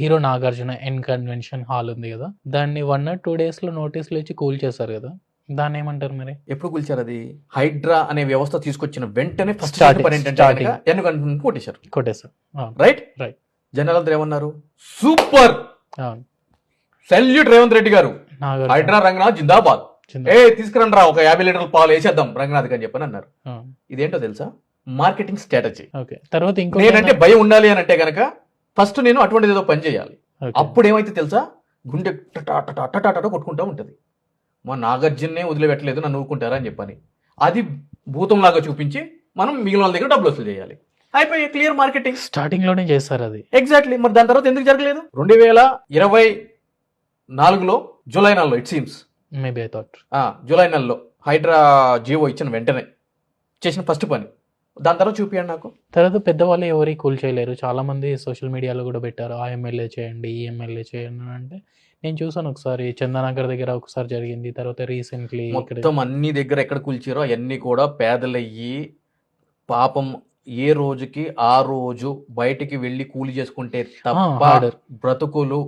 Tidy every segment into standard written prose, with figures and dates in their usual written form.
Hero Nagarjuna N convention hall ఉంది కదా, దాన్ని 1 or 2 days లో నోటీసులు ఇచ్చి కూల్ చేశారు కదా, దాన్ని ఏమంటారు మరి? ఎప్పుడు కూల్చారు అది? హైడ్రా అనే వ్యవస్థ తీసుకొచ్చిన వెంటనే ఫస్ట్ Starting. పని ఏంటంటే Starting. కనుక ఎన్ను కన్ఫర్మ్ కొట్టేశారు. కొట్టేశారు. అవును. Right Right. జనాలు అందరూ ఏమన్నారు? సూపర్, అవును. సెల్యూట్ రేవంత్ రెడ్డి గారు, నాగార్జున. హైడ్రా రంగనాథ్ జిందాబాద్, చిన్న. తీసుకురండి రా ఒక 50 లీటర్ల పాలు వేసేద్దాం రంగనాథ్ అని చెప్పని అన్నారు. అవును. ఇదేంటో తెలుసా? Marketing strategy. ఓకే. తర్వాత ఇంకో నేనంటే భయం ఉండాలి అని అంటే గనక ఫస్ట్ నేను అటువంటిది ఏదో పని చేయాలి. అప్పుడు ఏమైతే తెలుసా, గుండె టటాటట కొట్టుకుంటా ఉంటది. మా నాగార్జునే వదిలిపెట్టలేదు నన్ను ఊరుకుంటారా అని చెప్పని, అది భూతంలాగా చూపించి మనం మిగిలిన వాళ్ళ దగ్గర డబ్బులు వసూలు చేయాలి. అయిపోయి క్లియర్ మార్కెటింగ్. స్టార్టింగ్ లోనే చేస్తారు అది. ఎగ్జాక్ట్లీ. మరి దాని తర్వాత ఎందుకు జరగలేదు? 2024లో జూలై నెలలో it seems, maybe I thought July నెలలో హైడ్రా జియో ఇచ్చిన వెంటనే చేసిన ఫస్ట్ పని. దాని తర్వాత చూపియండి నాకు. తర్వాత పెద్దవాళ్ళు ఎవరి కూల్ చేయలేరు, చాలా మంది సోషల్ మీడియాలో కూడా పెట్టారు, ఆ ఎమ్మెల్యే చేయండి, ఈ ఎమ్మెల్యే చేయండి అని. అంటే నేను చూసాను ఒకసారి చందానగర్ దగ్గర ఒకసారి జరిగింది, తర్వాత రీసెంట్లీ ఇక్కడ మొత్తం అన్ని దగ్గర ఎక్కడ కూల్చారో అవన్నీ కూడా పేదలయ్యి పాపం ఏ రోజుకి ఆ రోజు బయటికి వెళ్ళి కూలి చేసుకుంటే తప్ప harder. బ్రతుకులు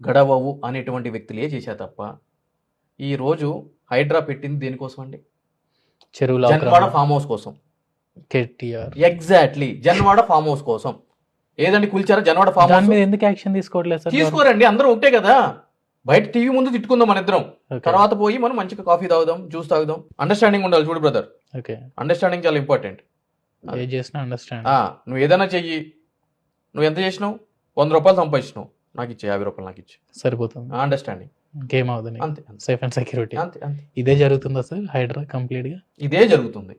గడవవు అనేటువంటి వ్యక్తులే చేశారు తప్ప. ఈ రోజు హైడ్రా పెట్టింది దేనికోసం అండి? చెరువుల జన్వాడ ఫామ్ హౌస్ కోసం. KTR exactly, Janwada farm house కోసం. ఏదండి కూల్చారా జన్వాడ ఫామ్ దాని హౌస్? మీద ఎందుకు యాక్షన్ తీసుకోవట్లేదు సార్? తీసుకోరండి, అందరూ ఒకటే కదా. బయట టీవీ ముందు తిట్టుకుందాం మన ఇద్దరం, Okay. తర్వాత పోయి మనం మంచిగా కాఫీ తాగుదాం, జ్యూస్ తాగుదాం. అండర్స్టాండింగ్ ఉండాలి చూడు బ్రదర్, ఓకే. అండర్స్టాండింగ్ చాలా ఇంపార్టెంట్. ఏ చేసినా అండర్స్టాండ్. నువ్వు ఏదైనా చెయ్యి, నువ్వు ఎంత చేసినావు? 100 రూపాయలు సంపాదించినావు, నాకు ఇచ్చే 50 రూపాయలు నాకు ఇచ్చే. సరిపోతుంది. అండర్స్టాండింగ్ ఇంకేం అవుతుంది. అంతే అంతే సేఫ్ అండ్ సెక్యూరిటీ. అంతే అంతే. ఇదే జరుగుతుందా సార్ హైడ్రా కంప్లీట్ గా? ఇదే జరుగుతుంది.